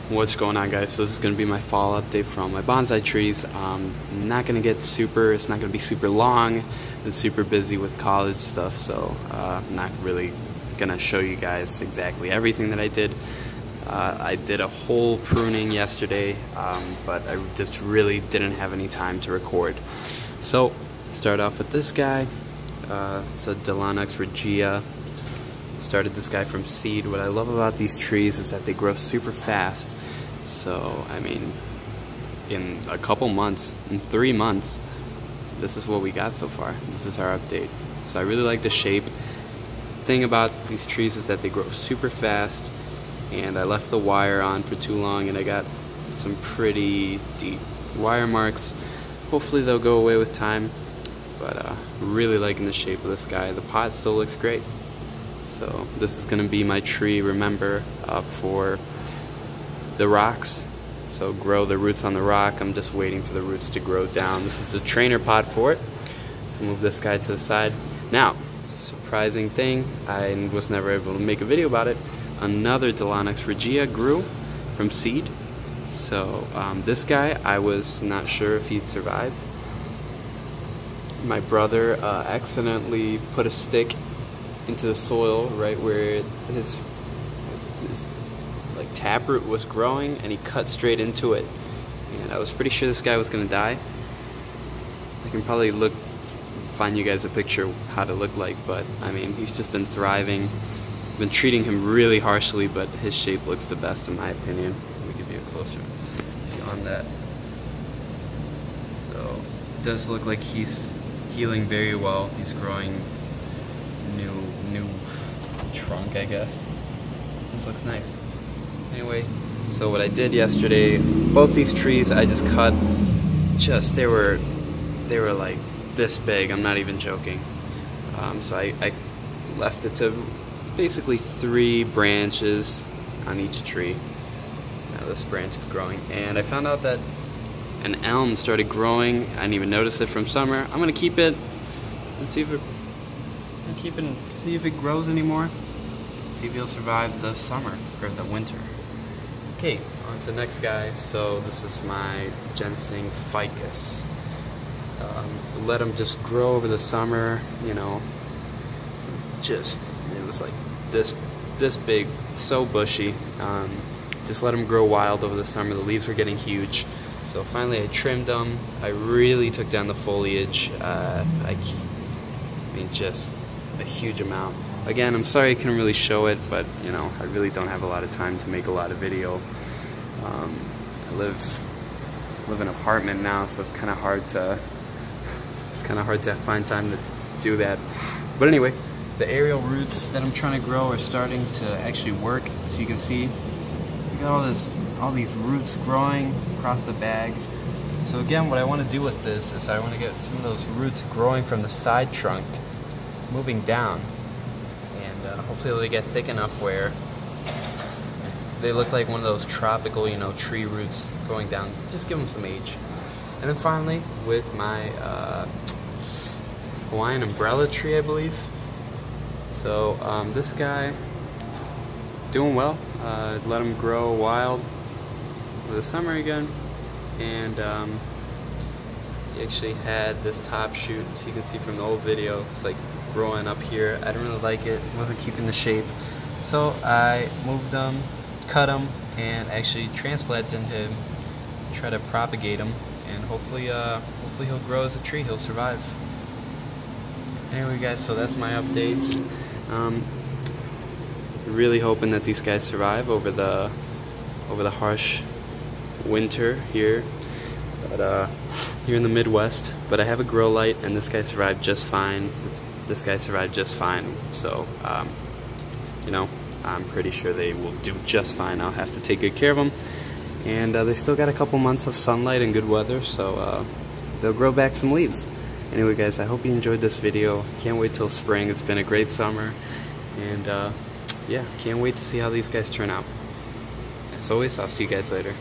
What's going on, guys? So this is going to be my fall update from my bonsai trees. Not going to get it's not going to be super long and super busy with college stuff, so I'm not really going to show you guys exactly everything that I did. I did a whole pruning yesterday, but I just really didn't have any time to record. So start off with this guy. It's a Delonix Regia. Started this guy from seed. What I love about these trees is that they grow super fast. So I mean, in a couple months, in 3 months, this is what we got so far. This is our update. So I really like the shape. Thing about these trees is that they grow super fast, and I left the wire on for too long and I got some pretty deep wire marks. Hopefully they'll go away with time, but really liking the shape of this guy. The pot still looks great. So this is going to be my tree, remember, for the rocks. So grow the roots on the rock. I'm just waiting for the roots to grow down. This is the trainer pot for it. So move this guy to the side. Now, surprising thing, I was never able to make a video about it. Another Delonix Regia grew from seed. So this guy, I was not sure if he'd survive. My brother accidentally put a stick into the soil right where his like taproot was growing, and he cut straight into it, and I was pretty sure this guy was gonna die. I can probably find you guys a picture how to look like, but I mean, he's just been thriving. I've been treating him really harshly, but his shape looks the best in my opinion. Let me give you a closer view on that. So it does look like he's healing very well. He's growing new trunk, I guess. Just looks nice. Anyway, so what I did yesterday, both these trees I just cut, they were like this big. I'm not even joking. So I left it to basically 3 branches on each tree. Now this branch is growing, and I found out that an elm started growing. I didn't even notice it from summer. I'm gonna keep it and see if it grows anymore. See if he'll survive the summer or the winter. Okay, on to the next guy. So this is my ginseng ficus. Let him just grow over the summer. You know, it was like this big, so bushy. Just let him grow wild over the summer. The leaves were getting huge. So finally I trimmed them. I really took down the foliage. I mean, just a huge amount. Again, I'm sorry I couldn't really show it, but you know, I really don't have a lot of time to make a lot of video. I live in an apartment now, so it's kind of hard to find time to do that. But anyway, the aerial roots that I'm trying to grow are starting to actually work. So you can see, we got all these roots growing across the bag. So again, what I want to do with this is I want to get some of those roots growing from the side trunk, moving down, and hopefully they get thick enough where they look like one of those tropical, you know, tree roots going down. Just give them some age. And then finally, with my Hawaiian umbrella tree, I believe. So this guy, doing well. Let him grow wild over the summer again, and he actually had this top shoot, as you can see from the old video. It's like growing up here. I didn't really like it. Wasn't keeping the shape, so I moved them, cut them, and actually transplanted him. Try to propagate him, and hopefully he'll grow as a tree. He'll survive. Anyway, guys, so that's my updates. Really hoping that these guys survive over the harsh winter here, but here in the Midwest. But I have a grow light, and this guy survived just fine. This guy survived just fine. So you know, I'm pretty sure they will do just fine. I'll have to take good care of them, and they still got a couple months of sunlight and good weather, so they'll grow back some leaves. Anyway, guys, I hope you enjoyed this video. Can't wait till spring. It's been a great summer, and yeah, can't wait to see how these guys turn out. As always, I'll see you guys later.